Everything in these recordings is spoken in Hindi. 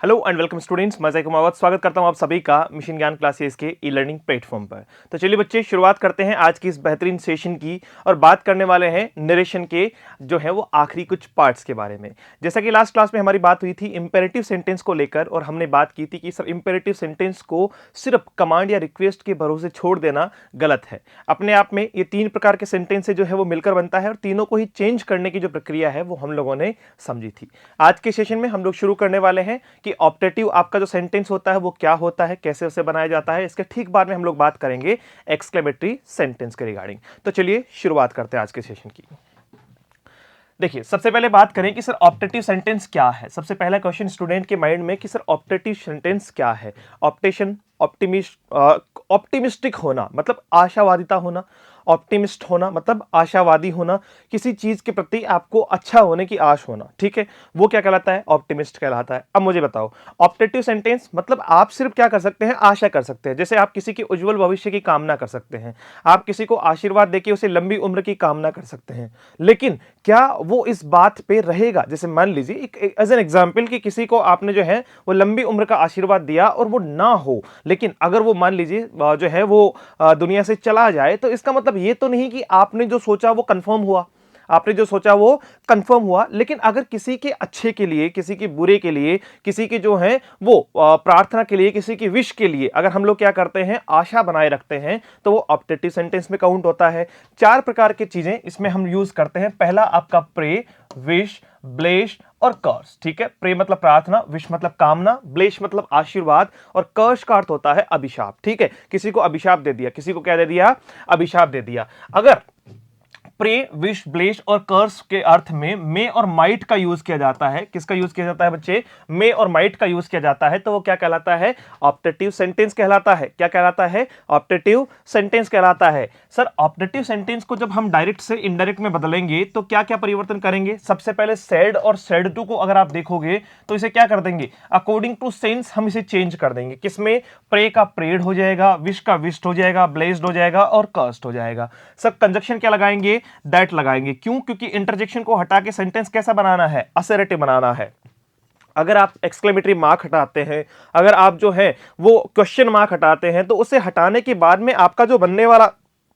हेलो एंड वेलकम स्टूडेंट्स, मैं जय कुमावत स्वागत करता हूं आप सभी का मिशन ज्ञान क्लासेस के ई लर्निंग प्लेटफॉर्म पर। तो चलिए बच्चे, शुरुआत करते हैं आज की इस बेहतरीन सेशन की और बात करने वाले हैं नरेशन के जो है वो आखिरी कुछ पार्ट्स के बारे में। जैसा कि लास्ट क्लास में हमारी बात हुई थी इंपेरेटिव सेंटेंस को लेकर, और हमने बात की थी कि सर इंपेरेटिव सेंटेंस को सिर्फ कमांड या रिक्वेस्ट के भरोसे छोड़ देना गलत है। अपने आप में ये तीन प्रकार के सेंटेंस जो है वो मिलकर बनता है और तीनों को ही चेंज करने की जो प्रक्रिया है वो हम लोगों ने समझी थी। आज के सेशन में हम लोग शुरू करने वाले हैं कि ऑप्टेटिव आपका जो सेंटेंस होता है वो क्या होता है, कैसे उसे बनाया जाता है। इसके ठीक बाद में हम लोग बात करेंगे एक्सक्लेमेटरी सेंटेंस के रिगार्डिंग। तो चलिए शुरुआत करते हैं आज के सेशन की। देखिए, सबसे पहले बात करें कि सर ऑप्टेटिव सेंटेंस क्या है। सबसे पहला क्वेश्चन स्टूडेंट के माइंड में कि सर ऑप्टेटिव सेंटेंस क्या है। ऑप्टेशन, ऑप्टिमिस्टिक होना मतलब आशावादिता होना, ऑप्टिमिस्ट होना मतलब आशावादी होना, किसी चीज के प्रति आपको अच्छा होने की आश होना, ठीक है, वो क्या कहलाता है, ऑप्टिमिस्ट कहलाता है। अब मुझे बताओ, ऑप्टेटिव सेंटेंस मतलब आप सिर्फ क्या कर सकते हैं, आशा कर सकते हैं। जैसे आप किसी के उज्जवल भविष्य की कामना कर सकते हैं, आप किसी को आशीर्वाद देके उसे लंबी उम्र की कामना कर सकते हैं, लेकिन क्या वो इस बात पे रहेगा। जैसे मान लीजिए एज एन एग्जाम्पल कि किसी को आपने जो है वो लंबी उम्र का आशीर्वाद दिया और वो ना हो, लेकिन अगर वो मान लीजिए जो है वो दुनिया से चला जाए, तो इसका मतलब ये तो नहीं कि आपने जो सोचा वो कंफर्म हुआ, आपने जो सोचा वो कंफर्म हुआ। लेकिन अगर किसी के अच्छे के लिए, किसी के बुरे के लिए, किसी की जो है वो प्रार्थना के लिए, किसी की विश के लिए अगर हम लोग क्या करते हैं, आशा बनाए रखते हैं, तो वो ऑप्टेटिव सेंटेंस में काउंट होता है। चार प्रकार की चीजें इसमें हम यूज करते हैं। पहला आपका प्रे, विश, ब्लेश और कर्स, ठीक है। प्रे मतलब प्रार्थना, विश मतलब कामना, ब्लेश मतलब आशीर्वाद और कर्स का अर्थ होता है अभिशाप, ठीक है। किसी को अभिशाप दे दिया, किसी को क्या दे दिया, अभिशाप दे दिया। अगर प्रे, विश, ब्लेश और कर्स के अर्थ में मे और माइट का यूज किया जाता है, किसका यूज किया जाता है बच्चे, मे और माइट का यूज किया जाता है, तो वो क्या कहलाता है, ऑप्टेटिव सेंटेंस कहलाता है। क्या कहलाता है, ऑप्टेटिव सेंटेंस कहलाता है। सर ऑप्टेटिव सेंटेंस को जब हम डायरेक्ट से इनडायरेक्ट में बदलेंगे तो क्या क्या परिवर्तन करेंगे। सबसे पहले सैड और सैड टू को अगर आप देखोगे तो इसे क्या कर देंगे, अकॉर्डिंग टू सेंस हम इसे चेंज कर देंगे। किसमें, प्रे का प्रेड हो जाएगा, विश का विश्ड हो जाएगा, ब्लेस्ड हो जाएगा और कर्स्ड हो जाएगा। सर कंजक्शन क्या लगाएंगे, दैट लगाएंगे। क्यों, क्योंकि इंटरजेक्शन को हटा के सेंटेंस कैसा बनाना है, असर्टिव बनाना है। अगर आप एक्सक्लेमेटरी मार्क हटाते हैं, अगर आप जो है वो क्वेश्चन मार्क हटाते हैं, तो उसे हटाने के बाद में आपका जो बनने वाला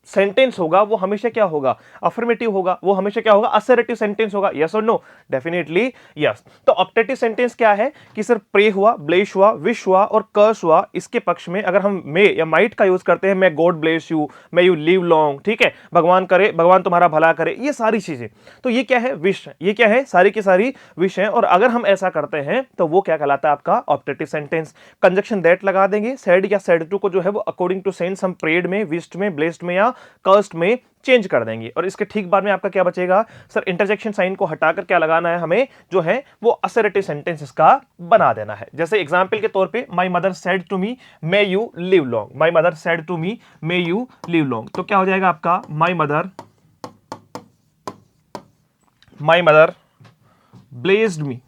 सेंटेंस होगा वो हमेशा क्या होगा, अफर्मेटिव होगा, वो हमेशा क्या होगा, असर्टिव सेंटेंस होगा। यस और नो, डेफिनेटली यस। तो ऑप्टेटिव सेंटेंस क्या है कि सर प्रे हुआ, ब्लेश हुआ, विश हुआ और कर्स हुआ, इसके पक्ष में अगर हम मे या माइट का यूज करते हैं, मैं गॉड ब्लेस यू, मैं यू लिव लॉन्ग, ठीक है, भगवान करे, भगवान तुम्हारा भला करे, ये सारी चीजें, तो ये क्या है, विश, ये क्या है, सारी की सारी विश है। और अगर हम ऐसा करते हैं तो वो क्या कहलाता है, आपका ऑप्टेटिव सेंटेंस। कंजक्शन दैट लगा देंगे, सैड या सैड टू को जो है वो अकॉर्डिंग टू सेंस हम प्रेड में, विश्ड में, ब्लेस्ड में या कर्स्ड में चेंज कर देंगे। और इसके ठीक बाद में आपका क्या बचेगा, सर इंटरजेक्शन साइन को हटाकर क्या लगाना है, हमें जो है वो असर्टिव सेंटेंस इसका बना देना है। जैसे एग्जांपल के तौर पे, my mother said to me may you live long, my mother said to me may you live long, तो क्या हो जाएगा आपका, माय मदर ब्लेस्ड मी,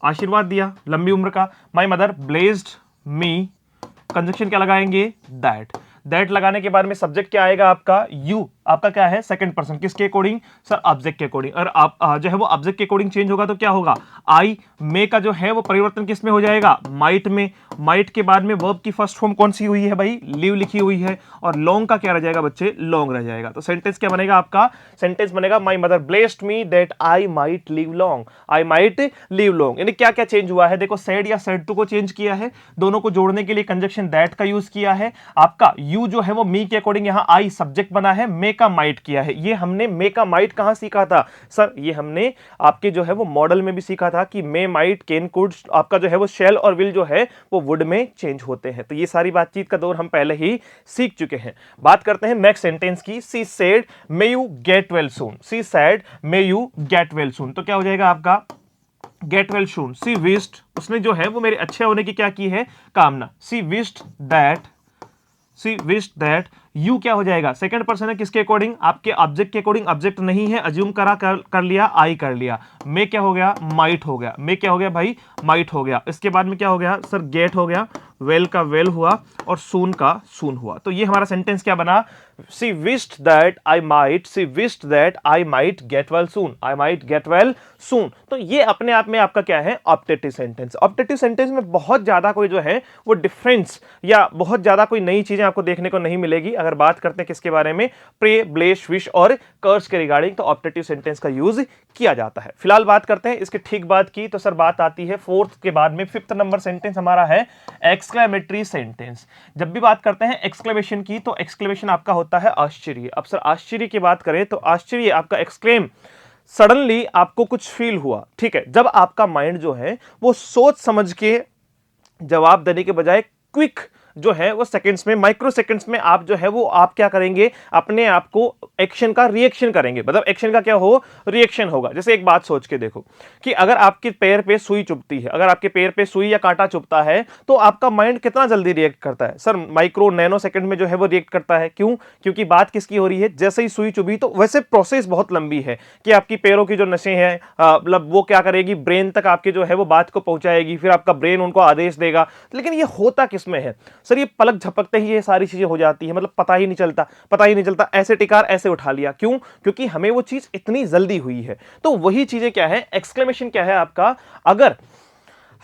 आशीर्वाद दिया लंबी उम्र का, my mother blessed me, conjunction क्या लगाएंगे, दैट। दैट लगाने के बाद में सब्जेक्ट क्या आएगा आपका, यू, आपका क्या है, सेकंड पर्सन, किसके अकॉर्डिंग, सर ऑब्जेक्ट के अकॉर्डिंग। और आप जो है वो ऑब्जेक्ट के अकॉर्डिंग चेंज होगा तो क्या होगा, आई, मे का जो है वो परिवर्तन किस में हो जाएगा, माइट में। माइट के बाद में वर्ब की फर्स्ट फॉर्म कौन सी हुई है भाई, लिव लिखी हुई है, और लॉन्ग का क्या रह जाएगा बच्चे, लॉन्ग रह जाएगा। तो सेंटेंस क्या बनेगा आपका, सेंटेंस बनेगा my mother blessed me that I might live long, I might live long. यानी क्या क्या चेंज हुआ है, देखो सैड या सैड टू को चेंज किया है, दोनों को जोड़ने के लिए कंजक्शन दैट का यूज किया है। आपका यू जो है वो मी के अकॉर्डिंग यहां आई सब्जेक्ट बना है, मे का माइट किया है। ये हमने मे का माइट कहां सीखा था, सर ये हमने आपके जो है वो मॉडल में भी सीखा था कि मे, माइट, कैन, कुड, आपका जो है वो शेल और विल जो है वो वुड में चेंज होते हैं। तो ये सारी बातचीत का दौर हम पहले ही सीख चुके हैं। बात करते हैं नेक्स्ट सेंटेंस की, she said may you get well soon, she said may you get well soon, तो क्या हो जाएगा आपका, गेट वेल सून। सी विश्ड, उसने जो है वो मेरे अच्छे होने की क्या की है, कामना। सी विश्ड दैट यू क्या हो जाएगा, सेकंड पर्सन है किसके अकॉर्डिंग, आपके ऑब्जेक्ट के अकॉर्डिंग, ऑब्जेक्ट नहीं है अज्यूम कर लिया, आई कर लिया, मे क्या हो गया, माइट हो गया, मे क्या हो गया भाई, माइट हो गया। इसके बाद में क्या हो गया सर, गेट हो गया, वेल का वेल हुआ और सून का सून हुआ। तो ये हमारा सेंटेंस क्या बना, she wished that I might, she wished that I might get well soon, I might get well soon. तो ये अपने आप में आपका क्या है, ऑप्टेटिव सेंटेंस। ऑप्टेटिव सेंटेंस में बहुत ज्यादा कोई जो है वो डिफरेंस या बहुत ज्यादा कोई नई चीजें आपको देखने को नहीं मिलेगी। अगर बात करते हैं किसके बारे में, प्रे, ब्लेश, विश और कर्स के रिगार्डिंग, तो ऑप्टेटिव सेंटेंस का यूज किया जाता है। फिलहाल बात करते हैं इसके ठीक बात की, तो सर बात आती है फोर्थ के बाद में, फिफ्थ नंबर सेंटेंस हमारा है एक्सक्लेमेटरी सेंटेंस। जब भी बात करते हैं एक्सक्लेमेशन की, तो एक्सक्लेमेशन आपका होता है आश्चर्य। अब सर आश्चर्य की बात करें तो आश्चर्य आपका एक्सक्लेम, सडनली आपको कुछ फील हुआ, ठीक है, जब आपका माइंड जो है वो सोच समझ के जवाब देने के बजाय क्विक जो है वो सेकंड्स में, माइक्रो सेकंड्स में आप जो है वो आप क्या करेंगे, अपने आप को एक्शन का रिएक्शन करेंगे। मतलब एक्शन का क्या हो, रिएक्शन होगा। जैसे एक बात सोच के देखो कि अगर आपके पैर पे सुई चुभती है, अगर आपके पैर पे सुई या कांटा चुभता है, तो आपका माइंड कितना जल्दी रिएक्ट करता है सर, माइक्रो नैनो सेकंड में जो है वो रिएक्ट करता है। क्यों, क्योंकि बात किसकी हो रही है, जैसे ही सुई चुभी तो वैसे प्रोसेस बहुत लंबी है कि आपकी पैरों की जो नसें हैं मतलब वो क्या करेगी, ब्रेन तक आपके जो है वो बात को पहुंचाएगी, फिर आपका ब्रेन उनको आदेश देगा। लेकिन ये होता किसमें है सर, ये पलक झपकते ही ये सारी चीजें हो जाती है, मतलब पता ही नहीं चलता, पता ही नहीं चलता, ऐसे टिकार ऐसे उठा लिया। क्यों, क्योंकि हमें वो चीज इतनी जल्दी हुई है। तो वही चीजें क्या है, एक्सक्लेमेशन क्या है आपका, अगर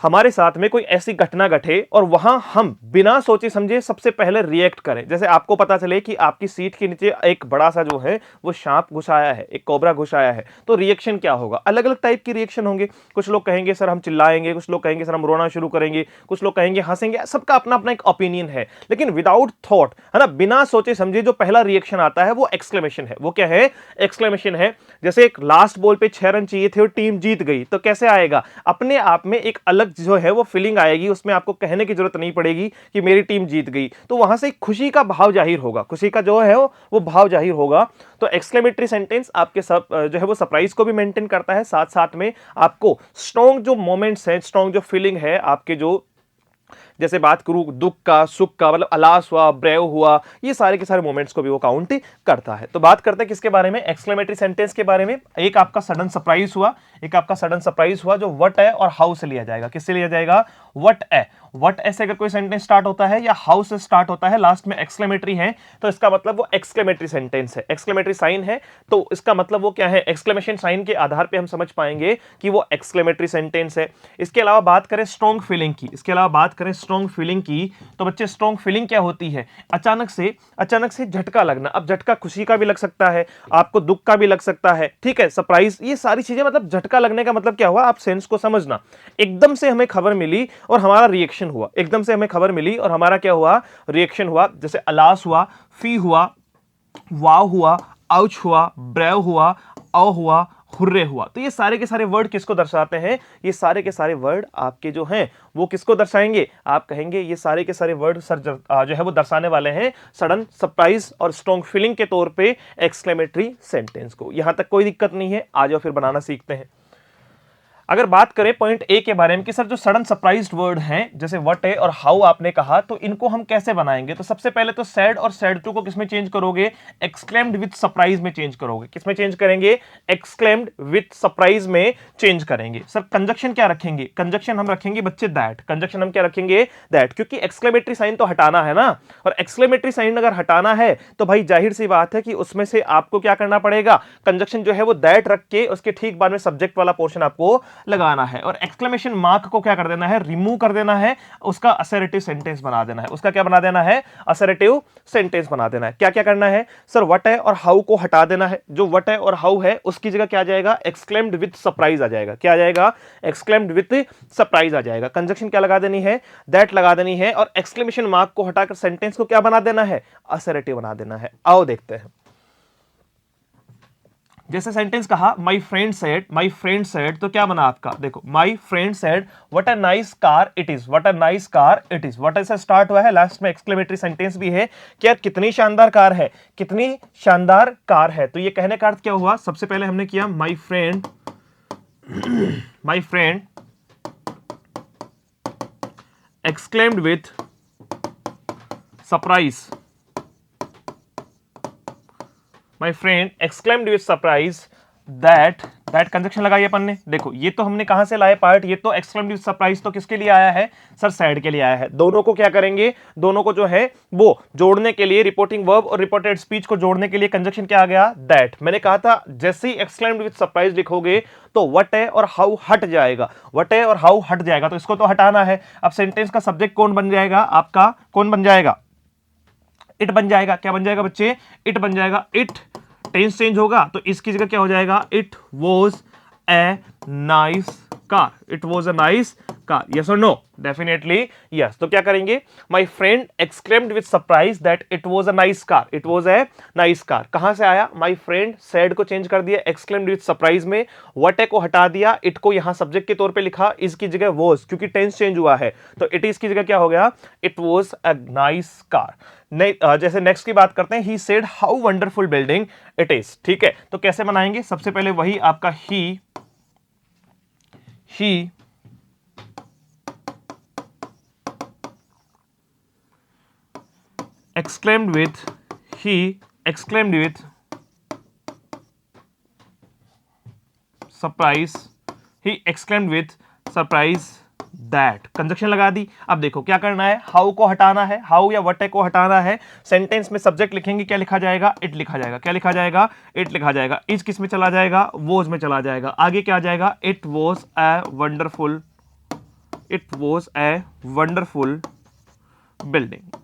हमारे साथ में कोई ऐसी घटना घटे और वहां हम बिना सोचे समझे सबसे पहले रिएक्ट करें। जैसे आपको पता चले कि आपकी सीट के नीचे एक बड़ा सा जो है वो सांप घुस आया है, एक कोबरा घुस आया है, तो रिएक्शन क्या होगा, अलग अलग टाइप की रिएक्शन होंगे। कुछ लोग कहेंगे सर हम चिल्लाएंगे, कुछ लोग कहेंगे सर हम रोना शुरू करेंगे, कुछ लोग कहेंगे हंसेंगे, सबका अपना अपना एक ओपिनियन है। लेकिन विदाउट थॉट, है ना, बिना सोचे समझे जो पहला रिएक्शन आता है वो एक्सक्लेमेशन है। वो क्या है, एक्सक्लेमेशन है। जैसे एक लास्ट बॉल पे 6 रन चाहिए थे और टीम जीत गई, तो कैसे आएगा, अपने आप में एक अलग जो है वो फीलिंग आएगी, उसमें आपको कहने की जरूरत नहीं पड़ेगी कि मेरी टीम जीत गई, तो वहां से खुशी का भाव जाहिर होगा, खुशी का जो है वो भाव जाहिर होगा। तो एक्सक्लेमेटरी सेंटेंस आपके सब जो है वो सरप्राइज को भी मेंटेन करता है, साथ साथ में आपको स्ट्रॉन्ग जो मोमेंट्स हैं, स्ट्रॉन्ग जो फीलिंग है आपके, जो जैसे बात करूं दुख का, सुख का, मतलब अलास हुआ, ब्रेव हुआ, ये सारे के सारे मोमेंट्स को भी वो काउंट करता है। तो बात करते हैं किसके बारे में, एक्सक्लेमेटरी सेंटेंस के बारे में। एक आपका सडन सरप्राइज हुआ, एक आपका सडन सरप्राइज हुआ जो व्हाट है और हाउ से लिया जाएगा। किससे लिया जाएगा, व्हाट है। व्हाट ऐसे अगर कोई सेंटेंस स्टार्ट होता है या हाउ से स्टार्ट होता है, लास्ट में एक्सक्लेमेटरी है, तो इसका मतलब वो एक्सक्लेमेटरी सेंटेंस है, एक्सक्लेमेटरी साइन है, तो इसका मतलब वो क्या है, एक्सक्लेमेशन साइन के आधार पे हम समझ पाएंगे कि वो एक्सक्लेमेटरी सेंटेंस है। इसके अलावा बात करें स्ट्रॉन्ग फीलिंग की, इसके अलावा बात करें स्ट्रॉन्ग फीलिंग की, तो बच्चे स्ट्रॉन्ग फीलिंग क्या होती है, अचानक से झटका लगना। अब झटका खुशी का भी लग सकता है, आपको दुख का भी लग सकता है, ठीक है, सरप्राइज, ये सारी चीजें, मतलब झटका लगने का मतलब क्या हुआ, आप सेंस को समझना। एकदम से हमें खबर मिली और हमारा रिएक्शन हुआ, एकदम से हमें खबर मिली और हमारा क्या हुआ, रिएक्शन हुआ। जैसे अलास हुआ, फी हुआ, वाव हुआ, आउच हुआ, ब्रेव हुआ, औ हुआ, हुर्रे हुआ। तो ये सारे के सारे वर्ड किसको दर्शाते हैं, ये सारे के सारे वर्ड आपके जो हैं वो किसको दर्शाएंगे, आप कहेंगे ये सारे के सारे वर्ड सर जो है वो दर्शाने वाले हैं सडन सरप्राइज और स्ट्रॉन्ग फीलिंग के तौर पे एक्सक्लेमेटरी सेंटेंस को। यहां तक कोई दिक्कत नहीं है, आ जाओ फिर बनाना सीखते हैं। अगर बात करें पॉइंट ए के बारे में कि सर जो सडन सरप्राइज्ड वर्ड हैं जैसे व्हाट है और हाउ आपने कहा, तो इनको हम कैसे बनाएंगे, तो सबसे पहले तो सैड और सैड टू को किसमें चेंज करोगे, एक्सक्लेम्ड विद सरप्राइज में चेंज करोगे। किसमें चेंज करेंगे, एक्सक्लेम्ड विद सरप्राइज में चेंज करेंगे। सर कंजक्शन क्या रखेंगे, कंजक्शन हम रखेंगे बच्चे दैट, कंजक्शन हम क्या रखेंगे, दैट, क्योंकि एक्सक्लेमेटरी साइन तो हटाना है ना, और एक्सक्लेमेटरी साइन अगर हटाना है तो भाई जाहिर सी बात है कि उसमें से आपको क्या करना पड़ेगा, कंजक्शन जो है वो दैट रख के उसके ठीक बाद में सब्जेक्ट वाला पोर्शन आपको लगाना है, और एक्सक्लेमेशन मार्क को क्या कर देना है, रिमूव कर देना है, उसका असर्टिव सेंटेंस बना देना है, उसका क्या बना देना है, असर्टिव सेंटेंस बना देना है। क्या क्या करना है सर, व्हाट है और हाउ को हटा देना है, जो व्हाट है और हाउ है उसकी जगह क्या आ जाएगा, एक्सक्लेम्ड विद सरप्राइज आ जाएगा। क्या आ जाएगा, एक्सक्लेम्ड विद सरप्राइज आ जाएगा। कंजक्शन क्या लगा देनी है, दैट लगा देनी है, और एक्सक्लेमेशन मार्क को हटाकर सेंटेंस को क्या बना देना है, असर्टिव बना देना है। आओ देखते हैं। जैसे सेंटेंस कहा माय फ्रेंड सेड, तो क्या बना आपका, देखो my friend said what a nice car it is, what a nice car it is, what से स्टार्ट हुआ है, लास्ट में एक्सक्लेमेटरी सेंटेंस भी है कि यार कितनी शानदार कार है, कितनी शानदार कार है। तो ये कहने का अर्थ क्या हुआ, सबसे पहले हमने किया my friend exclaimed with surprise my friend exclaimed with surprise that, that conjunction लगाई अपन ने। देखो ये तो हमने कहां से लाए पार्ट, ये तो एक्सक्लेम्ड विथ सरप्राइज तो किसके लिए आया है सर, सैड के लिए आया है। दोनों को क्या करेंगे, दोनों को जो है वो जोड़ने के लिए, रिपोर्टिंग वर्ब और रिपोर्टेड स्पीच को जोड़ने के लिए कंजक्शन क्या आ गया, दैट। मैंने कहा था जैसे ही एक्सक्लेम्ड विथ सरप्राइज लिखोगे तो व्हाट है और हाउ हट जाएगा, व्हाट है और हाउ हट जाएगा, तो इसको तो हटाना है। अब सेंटेंस का सब्जेक्ट कौन बन जाएगा आपका, कौन बन जाएगा, इट बन जाएगा। क्या बन जाएगा बच्चे, इट बन जाएगा। इट टेंस चेंज होगा तो इसकी जगह क्या हो जाएगा, it was a nice car, it was a nice car, yes और नो, डेफिनेटली यस। तो क्या करेंगे, my friend exclaimed with surprise that it was a nice car, it was a nice car. कहां से आया, माई फ्रेंड सैड को चेंज कर दिया एक्सक्लेम्ड विथ सरप्राइज में, व्हाट को हटा दिया, इट को यहां सब्जेक्ट के तौर पे लिखा, इसकी जगह वॉज, क्योंकि टेंस चेंज हुआ है तो इट इज की जगह क्या हो गया, it was a nice car. जैसे नेक्स्ट की बात करते हैं, he said how wonderful building it is. ठीक है, तो कैसे बनाएंगे, सबसे पहले वही आपका ही exclaimed with, he exclaimed with surprise, he exclaimed with surprise that, conjunction लगा दी। अब देखो क्या करना है, हाउ को हटाना है, हाउ या व्हाट को हटाना है। सेंटेंस में सब्जेक्ट लिखेंगे, क्या लिखा जाएगा, इट लिखा जाएगा। क्या लिखा जाएगा, इट लिखा जाएगा। इज किस में चला जाएगा, वॉज में चला जाएगा। आगे क्या आ जाएगा, it was a wonderful, it was a wonderful building.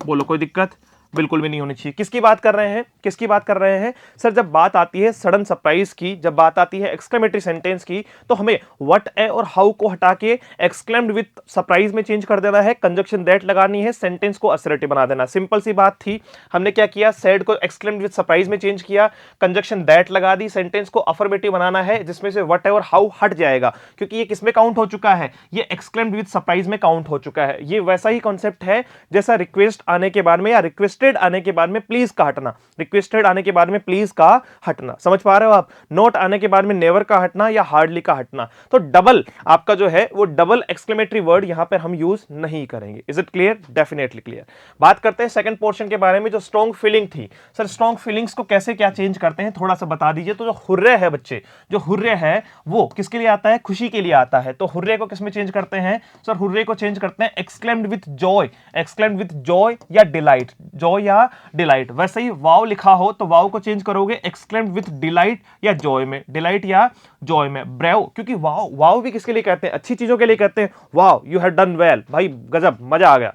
बोलो कोई दिक्कत, बिल्कुल भी नहीं होनी चाहिए। किसकी बात कर रहे हैं, किसकी बात कर रहे हैं सर, जब बात आती है सडन सरप्राइज की, जब बात आती है एक्सक्लेमेटरी सेंटेंस की, तो हमें व्हाट ए और हाउ को हटा के एक्सक्लेम्ड विथ सरप्राइज में चेंज कर देना है, कंजक्शन दैट लगानी है, सेंटेंस को असर्टिव बना देना। सिंपल सी बात थी। हमने क्या किया, सैड को एक्सक्लेम्ड विथ सरप्राइज में चेंज किया, कंजक्शन दैट लगा दी, सेंटेंस को अफर्मेटिव बनाना है जिसमें से व्हाट ए और हाउ हट जाएगा, क्योंकि ये किसमें काउंट हो चुका है, ये एक्सक्लेम्ड विथ सरप्राइज में काउंट हो चुका है। ये वैसा ही कॉन्सेप्ट है जैसा रिक्वेस्ट आने के बाद में या रिक्वेस्टेड आने के बाद में प्लीज का हटना, रिक्वेस्टेड आने के बाद में प्लीज का हटना, समझ पा रहे हो आप। नोट आने के बाद में नेवर का हटना या हार्डली का हटना। तो डबल आपका जो है वो डबल एक्सक्लेमेटरी वर्ड यहां पर हम यूज नहीं करेंगे। Is it clear, definitely clear. बात करते हैं सेकंड पोर्शन के बारे में, जो स्ट्रॉन्ग फीलिंग थी। सर स्ट्रॉन्ग फीलिंग्स को कैसे क्या चेंज करते हैं, थोड़ा सा बता दीजिए। तो जो हुर्रे है बच्चे, जो हुर्रे है वो किसके लिए आता है, खुशी के लिए आता है। तो हुर्रे को किसमें चेंज करते हैं सर, हुर्रे को चेंज करते हैं exclaimed with Joy, exclaimed with Joy या डिलाइट, जॉय या डिलाइट। वैसे ही वाव लिखा हो तो वाव को चेंज करोगे एक्सक्लेम्ड विथ डिलाइट या जॉय में, डिलाइट या जॉय में। ब्रेव, क्योंकि वाव, वाव भी किसके लिए कहते हैं, अच्छी चीजों के लिए कहते हैं। Wow you have done well, भाई गजब, मजा आ गया।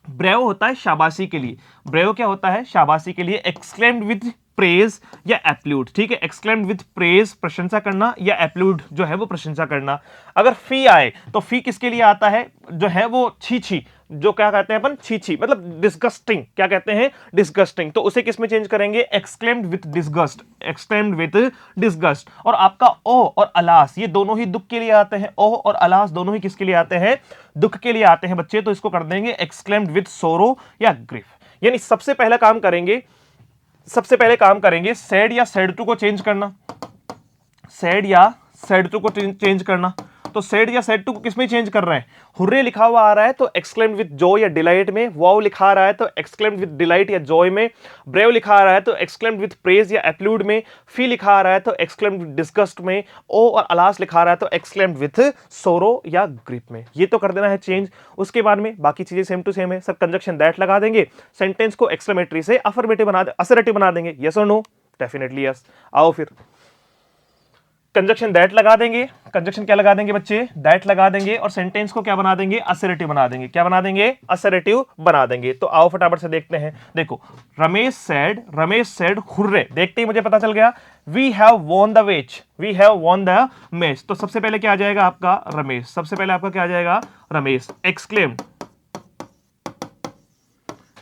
ब्रेव होता है शाबाशी के लिए, ब्रेव क्या होता है, शाबाशी के लिए। एक्सक्लेम्ड विथ प्रेज या एप्लूड, ठीक है, एक्सक्लेम्ड विथ प्रेज प्रशंसा करना या एप्लूड जो है वो प्रशंसा करना। अगर फी आए तो फी किसके लिए आता है, जो है वो छी छी, जो क्या कहते हैं अपन, छी छी मतलब डिस्गस्टिंग, क्या कहते हैं, डिस्गस्टिंग। तो उसे किस में चेंज करेंगे, exclaimed with disgust, exclaimed with disgust. और आपका ओ और अलास, ये दोनों ही दुख के लिए आते हैं। ओ और अलास दोनों ही किसके लिए आते हैं, दुख के लिए आते हैं बच्चे। तो इसको कर देंगे एक्सक्लेम्ड विथ सोरो या ग्रिफ। यानी सबसे पहला काम करेंगे, सबसे पहले काम करेंगे सैड या सैड टू को चेंज करना, सैड या सैड टू को चेंज करना। तो सैड या सैड टू को किसमें चेंज कर रहे हैं, हुर्रे लिखा हुआ आ रहा है तो एक्सक्लेम्ड विथ जॉय या डिलाइट में, वाव लिखा आ रहा है तो एक्सक्लेम्ड विथ डिलाइट या जॉय में, ब्रेव लिखा आ रहा है तो एक्सक्लेम्ड विथ प्रेज या एप्लूड में, फी लिखा आ रहा है तो एक्सक्लेम्ड विथ डिस्गस्ट में, ओ और अलास लिखा आ रहा है तो एक्सक्लेम्ड विथ सोरो या ग्रिप में। ये तो कर देना है चेंज। उसके बाद में बाकी चीजें सेम टू सेम है। सब कंजक्शन दैट लगा देंगे, सेंटेंस को एक्सक्लेमेटरी से अफर्मेटिव बना, असर्टिव बना देंगे। यस और नो, डेफिनेटली यस। आओ फिर कंजक्शन दैट लगा देंगे, कंजक्शन क्या लगा देंगे बच्चे, दैट लगा देंगे, और सेंटेंस को क्या बना देंगे, असर्टिव बना देंगे। क्या बना देंगे, असर्टिव बना देंगे। तो आओ फटाफट से देखते हैं। देखो रमेश सेड हुर्रे, देखते ही मुझे पता चल गया we have won the match, we have won the match. तो सबसे पहले क्या आ जाएगा आपका रमेश, सबसे पहले आपका क्या आ जाएगा Ramesh, exclaimed,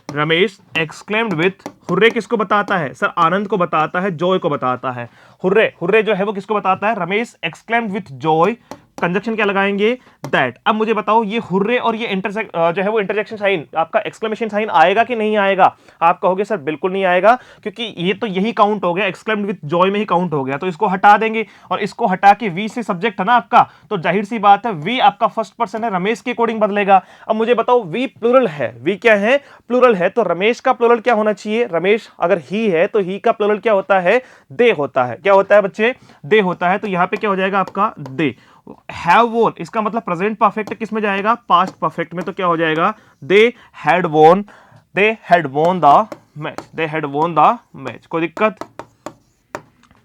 Ramesh exclaimed with, hurray किसको बताता है सर, आनंद को बताता है, जॉय को बताता है। हुर्रे, हुर्रे जो है वो किसको बताता है, Ramesh exclaimed with Joy conjunction क्या लगाएंगे, दैट। अब मुझे बताओ ये हुर्रे और ये जो है वो इंटरजेक्शन साइन, आपका एक्सक्लेमेशन साइन आएगा कि नहीं आएगा? आप कहोगे सर बिल्कुल नहीं आएगा, क्योंकि ये तो यही काउंट हो गया, एक्सक्लेम्ड विद जॉय में ही काउंट हो गया, तो इसको हटा देंगे। और इसको हटा के वी से सब्जेक्ट है ना आपका, तो जाहिर सी बात है वी आपका फर्स्ट पर्सन है, रमेश के अकॉर्डिंग बदलेगा। अब मुझे बताओ वी प्लूरल है, वी क्या है, प्लूरल है, तो रमेश का प्लूरल क्या होना चाहिए, रमेश अगर ही है तो ही का प्लूरल क्या होता है, दे होता है। क्या होता है बच्चे, दे होता है। तो यहां पे क्या हो जाएगा आपका, दे। हैव वोन, इसका मतलब प्रेजेंट परफेक्ट किस में जाएगा, पास्ट परफेक्ट में, तो क्या हो जाएगा, दे हैड वोन, they had won the match, they had won the match. कोई दिक्कत?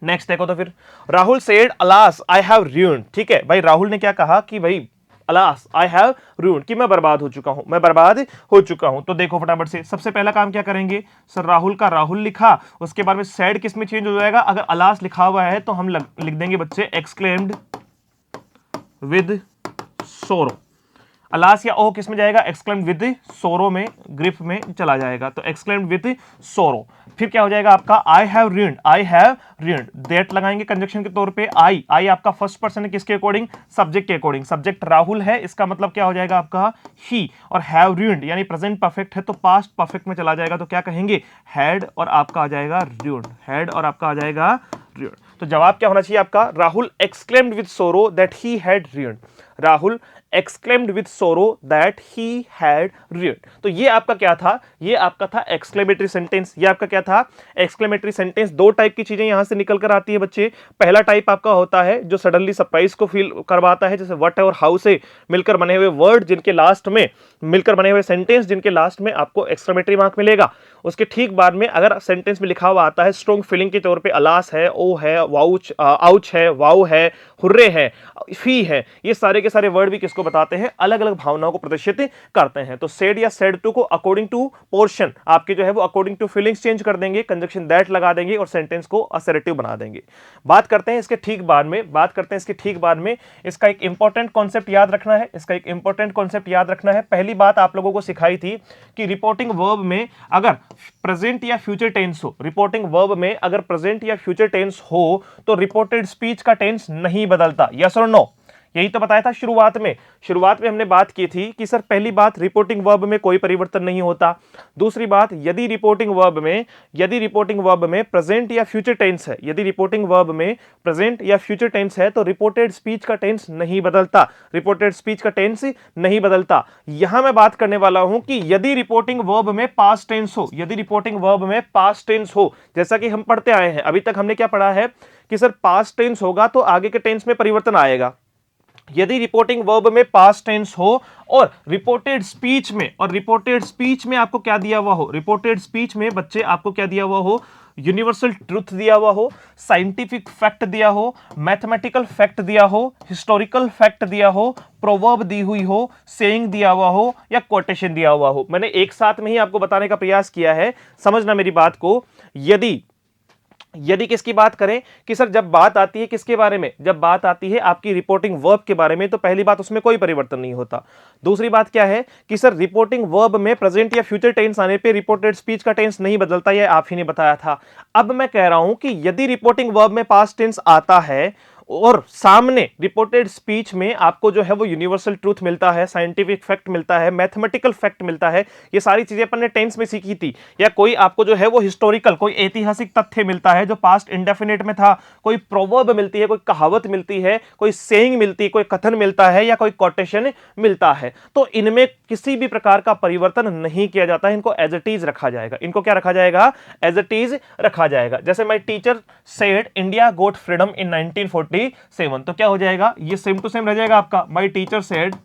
नेक्स्ट देखो तो फिर, Rahul said alas I have ruined। ठीक है भाई, राहुल ने क्या कहा कि भाई अलास आई हैव ruined, कि मैं बर्बाद हो चुका हूं, मैं बर्बाद हो चुका हूं। तो देखो फटाफट से, सबसे पहला काम क्या करेंगे सर, राहुल का राहुल लिखा, उसके बाद में सैड किस में चेंज हो जाएगा, अगर अलास लिखा हुआ है तो हम लिख देंगे बच्चे एक्सक्लेम्ड विद सोरो। अलास या ओ किस में जाएगा, एक्सक्लेम्ड विद सोरो में, ग्रिफ में चला जाएगा, तो एक्सक्लेम्ड विद सोरो। फिर क्या हो जाएगा आपका, I have ruined, I have ruined, that लगाएंगे कंजक्शन के तौर पे। आई, आई आपका फर्स्ट पर्सन है, किसके अकॉर्डिंग, सब्जेक्ट के अकॉर्डिंग, सब्जेक्ट राहुल है, इसका मतलब क्या हो जाएगा आपका ही। और हैव ruined यानी प्रेजेंट परफेक्ट है, तो पास्ट परफेक्ट में चला जाएगा, तो क्या कहेंगे, हैड, और आपका आ जाएगा ruined, हैड और आपका आ जाएगा ruined। तो जवाब क्या होना चाहिए आपका, राहुल एक्सक्लेम्ड विद सोरो that he had ruined, Rahul exclaimed with sorrow that he had ruined। तो ये आपका क्या था, ये आपका था एक्सक्लेमेटरी सेंटेंस। ये आपका क्या था, एक्सक्लेमेटरी सेंटेंस। दो टाइप की चीजें यहां से निकल कर आती है बच्चे। पहला टाइप आपका होता है जो सडनली सरप्राइज को फील करवाता है, जैसे व्हाट और हाउ से मिलकर बने हुए वर्ड जिनके लास्ट में, मिलकर बने हुए सेंटेंस जिनके लास्ट में आपको एक्सक्लेमेटरी मार्क मिलेगा। उसके ठीक बाद में अगर सेंटेंस में लिखा हुआ आता है स्ट्रॉन्ग फीलिंग के तौर पे, अलास है, ओ है, वाउच आउच है, वाउ है, हुर्रे है, फी है, ये सारे के सारे वर्ड भी किसको बताते हैं, अलग अलग भावनाओं को प्रदर्शित करते हैं। तो सेड या सेड टू को अकॉर्डिंग टू पोर्शन आपके जो है वो अकॉर्डिंग टू फीलिंग्स चेंज कर देंगे, कंजक्शन दैट लगा देंगे और सेंटेंस को असर्टिव बना देंगे। बात करते हैं इसके ठीक बाद में, बात करते हैं इसके ठीक बाद में, इसका एक इंपॉर्टेंट कॉन्सेप्ट याद रखना है, इसका एक इंपॉर्टेंट कॉन्सेप्ट याद रखना है। पहली बात आप लोगों को सिखाई थी कि रिपोर्टिंग वर्ब में अगर प्रेजेंट या फ्यूचर टेंस हो, रिपोर्टिंग वर्ब में अगर प्रेजेंट या फ्यूचर टेंस हो तो रिपोर्टेड स्पीच का टेंस नहीं बदलता। यस और नो, यही तो बताया था शुरुआत में। शुरुआत में हमने बात की थी कि सर पहली बात रिपोर्टिंग वर्ब में कोई परिवर्तन नहीं होता। दूसरी बात, यदि रिपोर्टिंग वर्ब में प्रेजेंट या फ्यूचर टेंस है, यदि रिपोर्टिंग वर्ब में प्रेजेंट या फ्यूचर टेंस है तो रिपोर्टेड स्पीच का टेंस नहीं बदलता, रिपोर्टेड स्पीच का टेंस नहीं बदलता। यहां मैं बात करने वाला हूं कि यदि रिपोर्टिंग वर्ब में पास्ट टेंस हो, यदि रिपोर्टिंग वर्ब में पास्ट टेंस हो, जैसा कि हम पढ़ते आए हैं, अभी तक हमने क्या पढ़ा है कि सर पास्ट टेंस होगा तो आगे के टेंस में परिवर्तन आएगा। यदि रिपोर्टिंग वर्ब में पास्ट टेंस हो और रिपोर्टेड स्पीच में, और रिपोर्टेड स्पीच में आपको क्या दिया हुआ हो, रिपोर्टेड स्पीच में बच्चे आपको क्या दिया हुआ हो, यूनिवर्सल ट्रुथ दिया हुआ हो, साइंटिफिक फैक्ट दिया हो, मैथमेटिकल फैक्ट दिया हो, हिस्टोरिकल फैक्ट दिया हो, प्रोवर्ब दी हुई हो, सेइंग दिया हुआ हो या कोटेशन दिया हुआ हो। मैंने एक साथ में ही आपको बताने का प्रयास किया है, समझना मेरी बात को। यदि किसकी बात करें कि सर जब बात आती है किसके बारे में, जब बात आती है आपकी रिपोर्टिंग वर्ब के बारे में, तो पहली बात उसमें कोई परिवर्तन नहीं होता। दूसरी बात क्या है कि सर रिपोर्टिंग वर्ब में प्रेजेंट या फ्यूचर टेंस आने पे रिपोर्टेड स्पीच का टेंस नहीं बदलता, यह आप ही ने बताया था। अब मैं कह रहा हूं कि यदि रिपोर्टिंग वर्ब में पास्ट टेंस आता है और सामने रिपोर्टेड स्पीच में आपको जो है वो यूनिवर्सल ट्रूथ मिलता है, साइंटिफिक फैक्ट मिलता है, मैथमेटिकल फैक्ट मिलता है, ये सारी चीजें अपन ने टेंस में सीखी थी, या कोई आपको जो है वो हिस्टोरिकल कोई ऐतिहासिक तथ्य मिलता है जो पास्ट इंडेफिनिट में था, कोई प्रोवर्ब मिलती है, कोई कहावत मिलती है, कोई सेइंग मिलती है, कोई कथन मिलता है या कोई कोटेशन मिलता है, तो इनमें किसी भी प्रकार का परिवर्तन नहीं किया जाता है, इनको एज इट इज रखा जाएगा। इनको क्या रखा जाएगा, एज इट इज रखा जाएगा। जैसे my teacher said India got freedom इन 1947, तो क्या हो जाएगा, ये सेम टू सेम रह जाएगा आपका, my teacher said,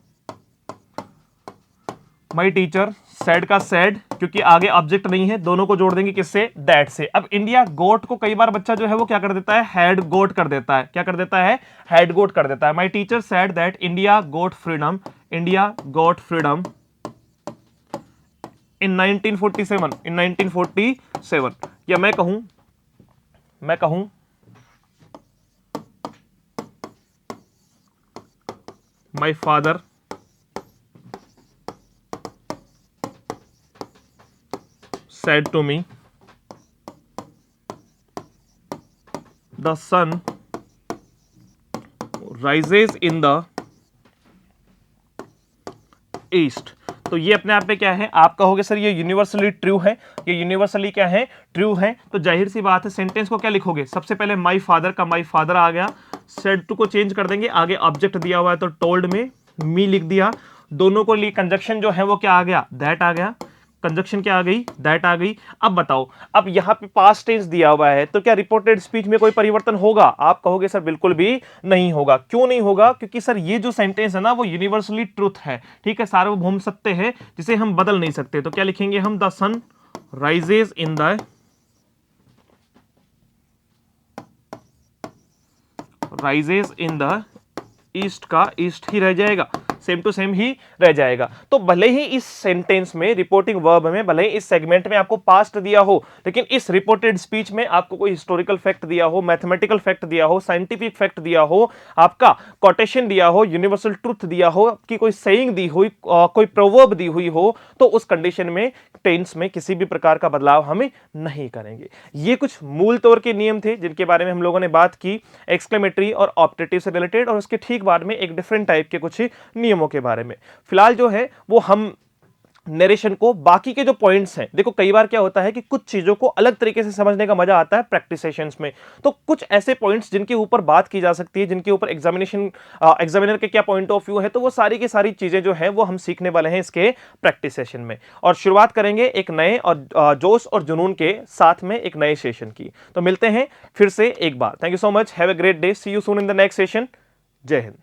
my teacher said का सेड, क्योंकि आगे ऑब्जेक्ट नहीं है, दोनों को जोड़ देंगे किससे, दैट से। अब इंडिया गोट को कई बार बच्चा जो है वो क्या कर देता है, हैड गोट कर देता है, क्या कर देता है, हैड गोट कर देता है। My teacher said that India got freedom, India got freedom इन 1947, इन 1947। या मैं कहूं my father said to me, the sun rises in the east. तो ये अपने आप में क्या है, आप कहोगे सर ये यूनिवर्सली ट्रू है, ये यूनिवर्सली क्या है, ट्रू है। तो जाहिर सी बात है सेंटेंस को क्या लिखोगे, सबसे पहले माई फादर का माई फादर आ गया, सेड टू को चेंज कर देंगे, आगे ऑब्जेक्ट दिया हुआ है तो टोल्ड में मी लिख दिया, दोनों को लिए कंजक्शन जो है वो क्या आ गया, दैट आ गया, कंजक्शन क्या आ गई, दैट आ गई। अब बताओ, अब यहां पे पास्ट टेंस दिया हुआ है तो क्या रिपोर्टेड स्पीच में कोई परिवर्तन होगा, आप कहोगे सर बिल्कुल भी नहीं होगा। क्यों नहीं होगा, क्योंकि सर ये जो सेंटेंस है ना वो यूनिवर्सली ट्रूथ है, ठीक है, सार्वभौम सत्य है जिसे हम बदल नहीं सकते। तो क्या लिखेंगे हम, the sun rises in the east का ईस्ट ही रह जाएगा, सेम टू सेम ही रह जाएगा। तो भले ही इस सेंटेंस में, रिपोर्टिंग वर्ब में, भले ही इस सेगमेंट में आपको पास्ट दिया हो, लेकिन इस रिपोर्टेड स्पीच में आपको कोई हिस्टोरिकल फैक्ट दिया हो, मैथमेटिकल फैक्ट दिया हो, साइंटिफिक फैक्ट दिया हो, आपका कोटेशन दिया हो, यूनिवर्सल ट्रूथ दिया हो, आपकी कोई सेइंग दी हुई, कोई प्रोवर्ब दी हुई हो, तो उस कंडीशन में टेंस में किसी भी प्रकार का बदलाव हमें नहीं करेंगे। ये कुछ मूल तौर के नियम थे जिनके बारे में हम लोगों ने बात की, एक्सक्लेमेटरी और ऑप्टेटिव से रिलेटेड, और उसके ठीक बाद में एक डिफरेंट टाइप के कुछ नियमों के बारे में। फिलहाल जो है वो हम नरेशन को, बाकी के जो पॉइंट्स हैं, देखो कई बार क्या होता है कि कुछ चीजों को अलग तरीके से समझने का मजा आता है प्रैक्टिस सेशंस में, तो कुछ ऐसे पॉइंट्स जिनके ऊपर बात की जा सकती है, जिनके ऊपर एग्जामिनर के क्या पॉइंट ऑफ व्यू है, तो वो सारी की सारी चीजें जो है वो हम सीखने वाले हैं इसके प्रैक्टिस सेशन में। और शुरुआत करेंगे एक नए और जोश और जुनून के साथ में एक नए सेशन की। तो मिलते हैं फिर से एक बार। Thank you so much, have a great day, see you soon in the next session. जय हिंद।